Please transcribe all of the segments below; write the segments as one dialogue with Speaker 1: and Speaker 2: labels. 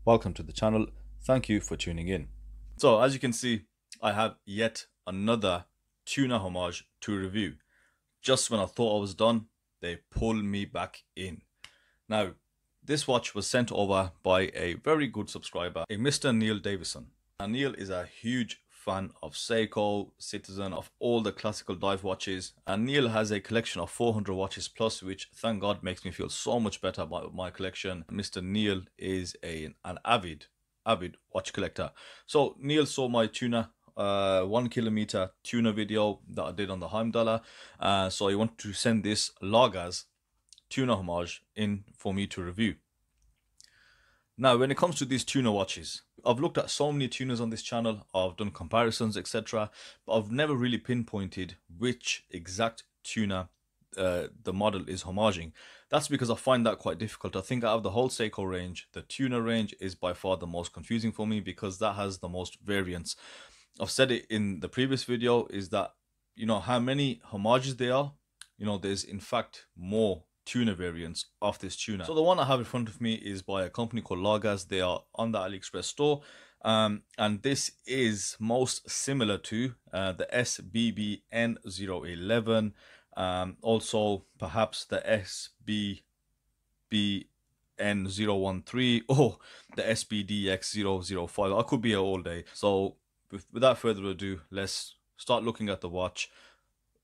Speaker 1: welcome to the channel. Thank you for tuning in. So as you can see, I have yet another tuna homage to review. Just when I thought I was done, they pulled me back in. Now, this watch was sent over by a very good subscriber, a Mr. Neil Davidson. And Neil is a huge fan of Seiko, Citizen, of all the classical dive watches. And Neil has a collection of 400 watches plus, which thank God makes me feel so much better about my collection. Mr. Neil is an avid watch collector. So Neil saw my tuna 1 kilometer tuna video that I did on the Heimdallr. So he wanted to send this Largaz Tuna homage in for me to review. Now, when it comes to these tuna watches, I've looked at so many tunas on this channel, I've done comparisons, etc. But I've never really pinpointed which exact tuna the model is homaging. That's because I find that quite difficult. I think out of the whole Seiko range, the tuna range is by far the most confusing for me because that has the most variants. I've said it in the previous video, is that, you know, how many homages there are, you know, there's in fact more tuna variants of this tuna. So the one I have in front of me is by a company called Largaz. They are on the AliExpress store, and this is most similar to the SBBN011, also perhaps the SBBN013 or the SBDX005. I could be here all day. So without further ado, let's start looking at the watch.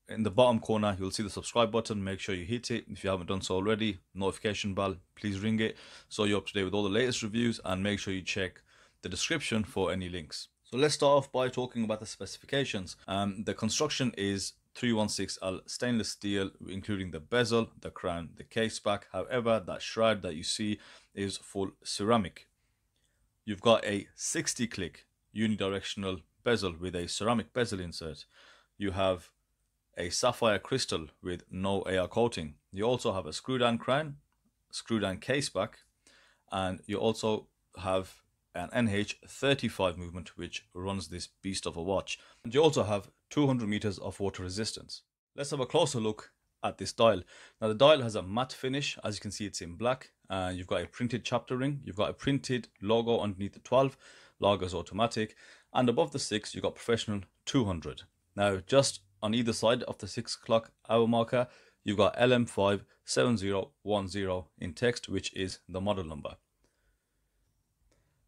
Speaker 1: In the bottom corner, you'll see the subscribe button. Make sure you hit it if you haven't done so already. Notification bell, please ring it so you're up to date with all the latest reviews, and make sure you check the description for any links. So let's start off by talking about the specifications. The construction is 316L stainless steel, including the bezel, the crown, the case back. However, that shroud that you see is full ceramic. You've got a 60-click unidirectional bezel with a ceramic bezel insert. You have a sapphire crystal with no AR coating. You also have a screw down crown, screw down case back, and you also have an NH35 movement which runs this beast of a watch. And you also have 200 meters of water resistance. Let's have a closer look at this dial. Now the dial has a matte finish. As you can see, it's in black. You've got a printed chapter ring. You've got a printed logo underneath the 12, Largaz automatic, and above the 6 you've got professional 200. Now just on either side of the 6 o'clock hour marker, you've got LM57010 in text, which is the model number.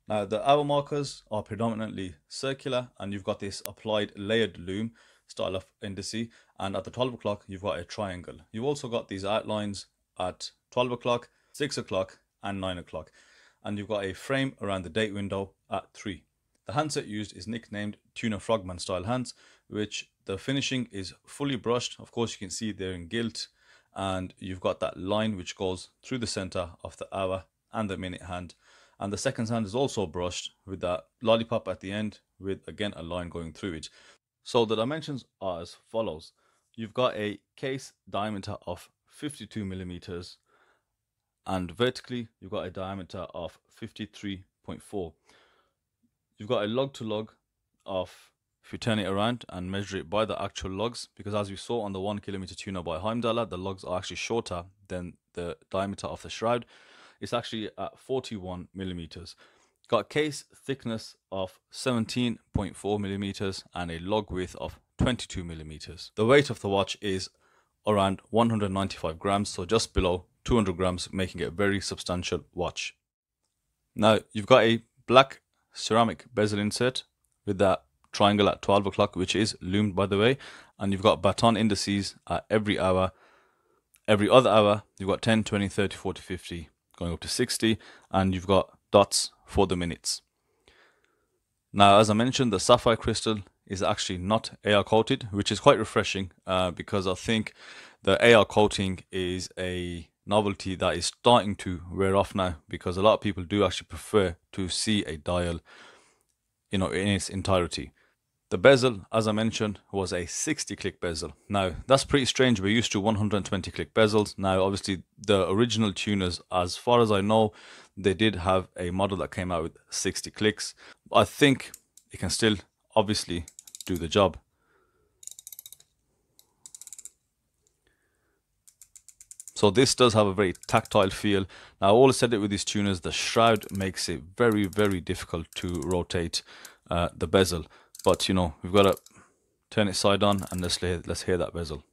Speaker 1: Now the hour markers are predominantly circular, and you've got this applied layered loom style of indice, and at the 12 o'clock you've got a triangle. You've also got these outlines at 12 o'clock, 6 o'clock and 9 o'clock, and you've got a frame around the date window at 3. The handset used is nicknamed Tuna Frogman style hands, which the finishing is fully brushed. Of course, you can see they're in gilt, and you've got that line which goes through the center of the hour and the minute hand. And the seconds hand is also brushed with that lollipop at the end, with again a line going through it. So the dimensions are as follows. You've got a case diameter of 52 millimeters, and vertically you've got a diameter of 53.4. You've got a lug to lug of, if you turn it around and measure it by the actual lugs, because as we saw on the 1 kilometer tuna by Heimdallr, the lugs are actually shorter than the diameter of the shroud. It's actually at 41 millimeters. Got a case thickness of 17.4 millimeters and a lug width of 22 millimeters. The weight of the watch is around 195 grams, so just below 200 grams, making it a very substantial watch. Now you've got a black ceramic bezel insert with that triangle at 12 o'clock, which is loomed by the way, and you've got baton indices at every hour. Every other hour you've got 10, 20, 30, 40, 50, going up to 60, and you've got dots for the minutes. Now, as I mentioned, the sapphire crystal is actually not AR coated, which is quite refreshing, because I think the AR coating is a novelty that is starting to wear off now, because a lot of people do actually prefer to see a dial, you know, in its entirety. The bezel, as I mentioned, was a 60-click bezel. Now, that's pretty strange. We're used to 120-click bezels. Now, obviously, the original tuners, as far as I know, they did have a model that came out with 60 clicks. I think it can still, obviously, do the job. So this does have a very tactile feel. Now I always said it with these tuners, the shroud makes it very, very difficult to rotate the bezel. But you know, we've got to turn it side on and let's hear that bezel.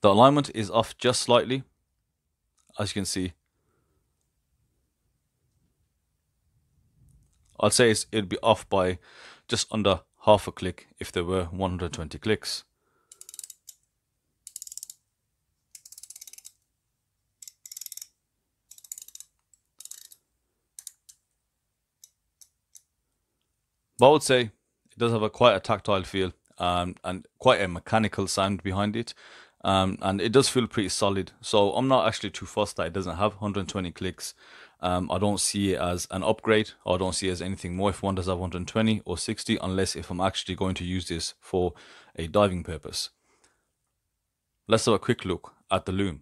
Speaker 1: The alignment is off just slightly, as you can see. I'd say it'd be off by just under half a click if there were 120 clicks. But I would say it does have quite a tactile feel and quite a mechanical sound behind it. And it does feel pretty solid. So I'm not actually too fussed that it doesn't have 120 clicks. I don't see it as an upgrade, or I don't see it as anything more if one does have 120 or 60, unless if I'm actually going to use this for a diving purpose. Let's have a quick look at the loom.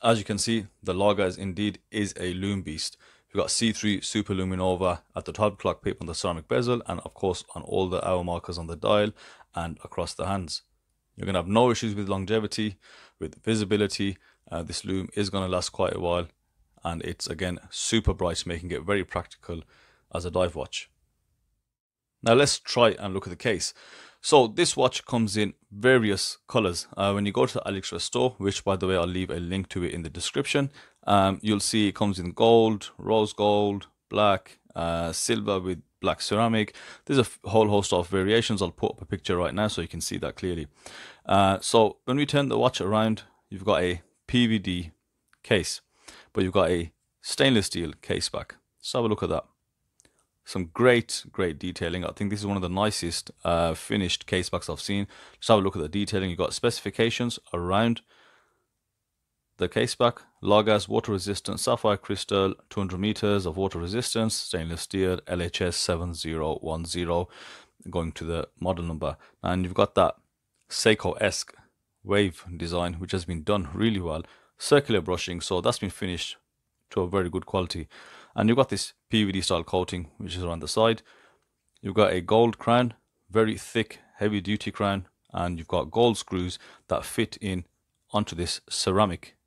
Speaker 1: As you can see, the Largaz indeed is a loom beast. We've got C3 super luminova at the 12 o'clock pip on the ceramic bezel, and of course on all the hour markers on the dial and across the hands. You're going to have no issues with longevity, with visibility. This loom is going to last quite a while, and it's again super bright, making it very practical as a dive watch. Now let's try and look at the case. So this watch comes in various colors. When you go to the AliExpress store, which by the way I'll leave a link to it in the description, you'll see it comes in gold, rose gold, black, silver with black ceramic. There's a whole host of variations. I'll put up a picture right now so you can see that clearly. So when we turn the watch around, you've got a PVD case, but you've got a stainless steel case back. Let's have a look at that. Some great detailing. I think this is one of the nicest finished case backs I've seen. Let's have a look at the detailing. You've got specifications around the case back. Largaz water resistant sapphire crystal, 200 meters of water resistance, stainless steel, LHS 7010, going to the model number. And you've got that Seiko-esque wave design, which has been done really well. Circular brushing, so that's been finished to a very good quality. And you've got this PVD style coating, which is around the side. You've got a gold crown, very thick, heavy duty crown, and you've got gold screws that fit in onto this ceramic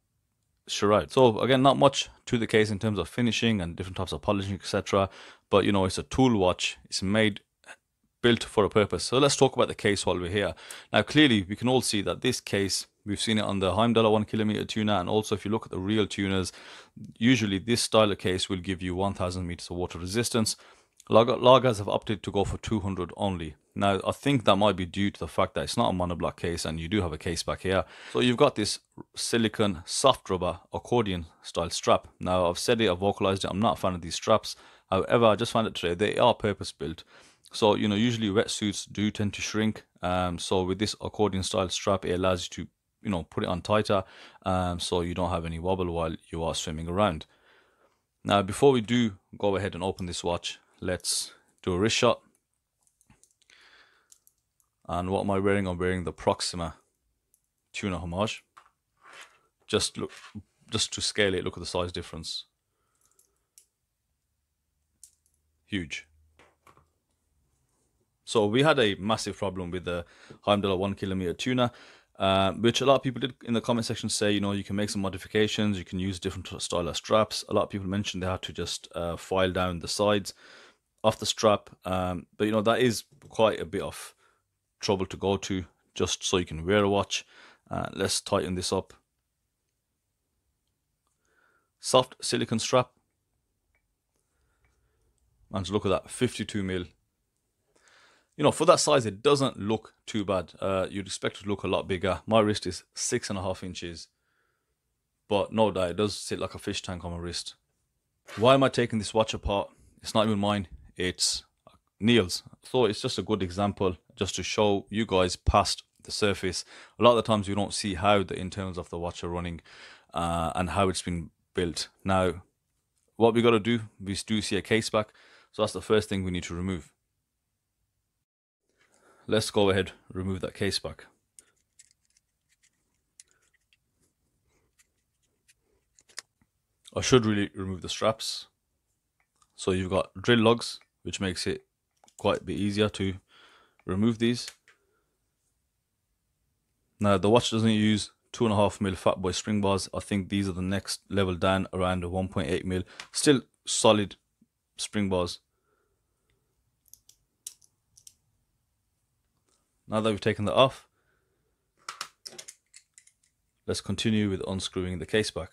Speaker 1: shroud. So again, not much to the case in terms of finishing and different types of polishing, etc. But you know, it's a tool watch. It's built for a purpose. So let's talk about the case while we're here. Now clearly we can all see that this case, we've seen it on the Heimdallr 1 kilometer tuna, and also if you look at the real tuners, usually this style of case will give you 1000 meters of water resistance. Largaz have opted to go for 200 only. Now I think that might be due to the fact that it's not a monoblock case and you do have a case back here. So you've got this silicone soft rubber accordion style strap. Now I've said it, I've vocalized it, I'm not a fan of these straps. However, I just found it today, they are purpose built. So, you know, usually wetsuits do tend to shrink. So with this accordion style strap, it allows you to, you know, put it on tighter, so you don't have any wobble while you are swimming around. Now, before we do go ahead and open this watch, let's do a wrist shot. And what am I wearing? I'm wearing the Proxima Tuna Homage. Just to scale it, look at the size difference. Huge. So we had a massive problem with the Heimdallr 1 kilometer tuna, which a lot of people did in the comment section say, you know, you can make some modifications, you can use different style of straps. A lot of people mentioned they had to just file down the sides of the strap, but you know, that is quite a bit of trouble to go to just so you can wear a watch. Let's tighten this up. Soft silicone strap, and look at that, 52 mil. You know, for that size, it doesn't look too bad. You'd expect it to look a lot bigger. My wrist is 6.5 inches. But no doubt, it does sit like a fish tank on my wrist. Why am I taking this watch apart? It's not even mine. It's Neil's. So it's just a good example just to show you guys past the surface. A lot of the times you don't see how the internals of the watch are running and how it's been built. Now, what we got to do, we do see a case back. So that's the first thing we need to remove. Let's go ahead, remove that case back. I should really remove the straps. So you've got drill lugs, which makes it quite a bit easier to remove these. Now the watch doesn't use 2.5mm fat boy spring bars. I think these are the next level down, around 1.8mm. Still solid spring bars. Now that we've taken that off, let's continue with unscrewing the case back.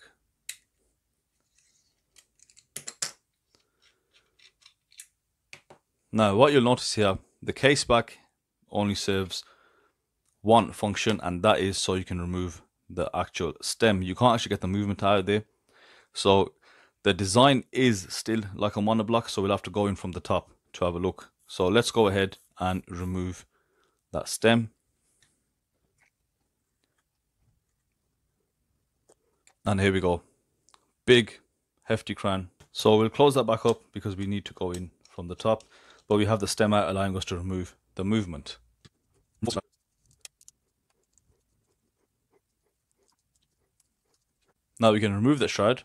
Speaker 1: Now what you'll notice here, the case back only serves one function, and that is so you can remove the actual stem. You can't actually get the movement out of there. So the design is still like a monoblock, so we'll have to go in from the top to have a look. So let's go ahead and remove that stem. And here we go. Big, hefty crown. So we'll close that back up because we need to go in from the top. But we have the stem out, allowing us to remove the movement. Now we can remove the shroud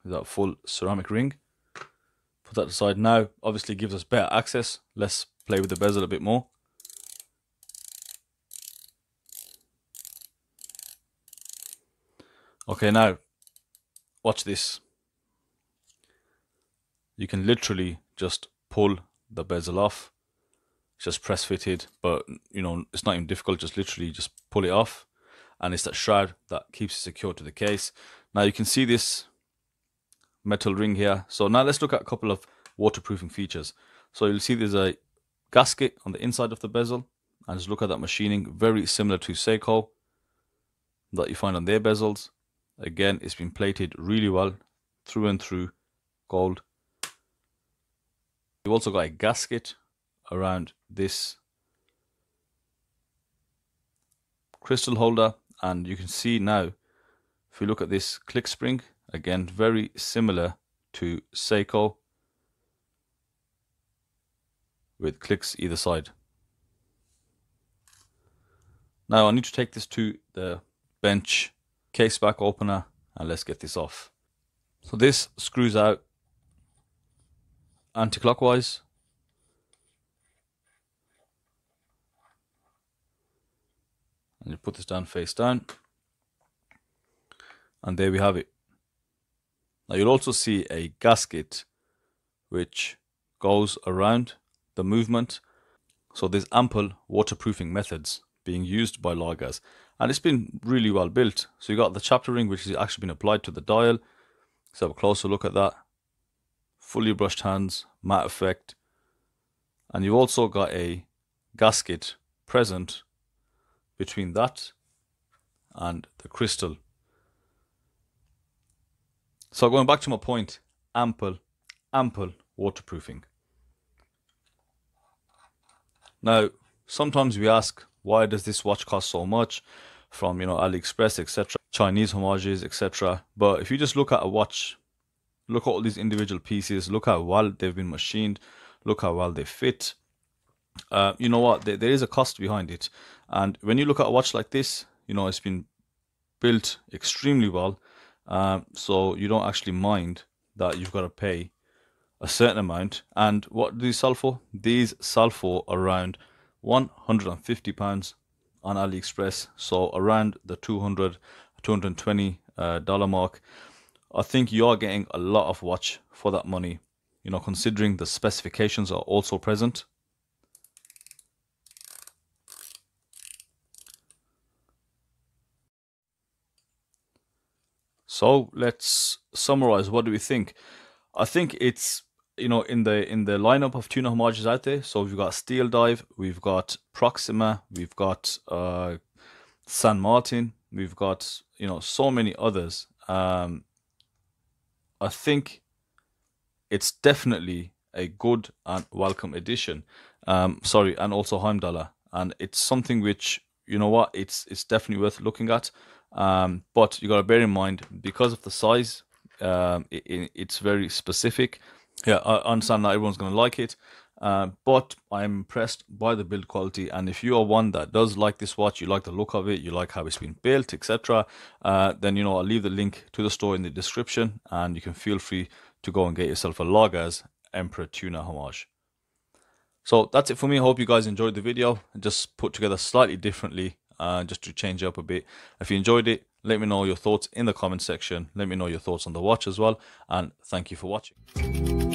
Speaker 1: with that full ceramic ring. Put that aside. Now obviously gives us better access. Let's play with the bezel a bit more. Okay, now watch this. You can literally just pull the bezel off. It's just press fitted, but you know, it's not even difficult. Just literally just pull it off, and it's that shroud that keeps it secure to the case. Now you can see this metal ring here. So now let's look at a couple of waterproofing features. So you'll see there's a gasket on the inside of the bezel, and just look at that machining, very similar to Seiko that you find on their bezels. Again, it's been plated really well, through and through gold. You've also got a gasket around this crystal holder, and you can see now, if you look at this click spring, again very similar to Seiko, with clicks either side. Now I need to take this to the bench case back opener, and let's get this off. So this screws out anti-clockwise. And you put this down face down, and there we have it. Now you'll also see a gasket which goes around the movement. So there's ample waterproofing methods being used by Largaz, and it's been really well built. So you got the chapter ring, which has actually been applied to the dial. Let's have a closer look at that. Fully brushed hands, matte effect, and you've also got a gasket present between that and the crystal. So going back to my point, ample waterproofing. Now sometimes we ask, why does this watch cost so much, from AliExpress, etc., Chinese homages, etc. But if you just look at a watch, look at all these individual pieces, look how well they've been machined, look how well they fit. You know what, there is a cost behind it. And when you look at a watch like this, it's been built extremely well. So you don't actually mind that you've got to pay a certain amount. And what do these sell for? These sell for around £150 on AliExpress. So around the $200, $220 mark. I think you are getting a lot of watch for that money, considering the specifications are also present. So let's summarize. What do we think? I think it's, in the lineup of tuna homages out there. So we've got SteelDive, we've got Proxima, we've got San Martin, we've got so many others. I think it's definitely a good and welcome addition. And also Heimdallr, and it's something which, it's definitely worth looking at. But you got to bear in mind, because of the size, it's very specific. Yeah, I understand not everyone's going to like it, but I'm impressed by the build quality. And if you are one that does like this watch, you like the look of it, you like how it's been built, etc., then I'll leave the link to the store in the description, and you can feel free to go and get yourself a Largaz Emperor Tuna homage. So that's it for me. I hope you guys enjoyed the video. Just put together slightly differently, just to change it up a bit. If you enjoyed it, let me know your thoughts in the comment section. Let me know your thoughts on the watch as well. And thank you for watching.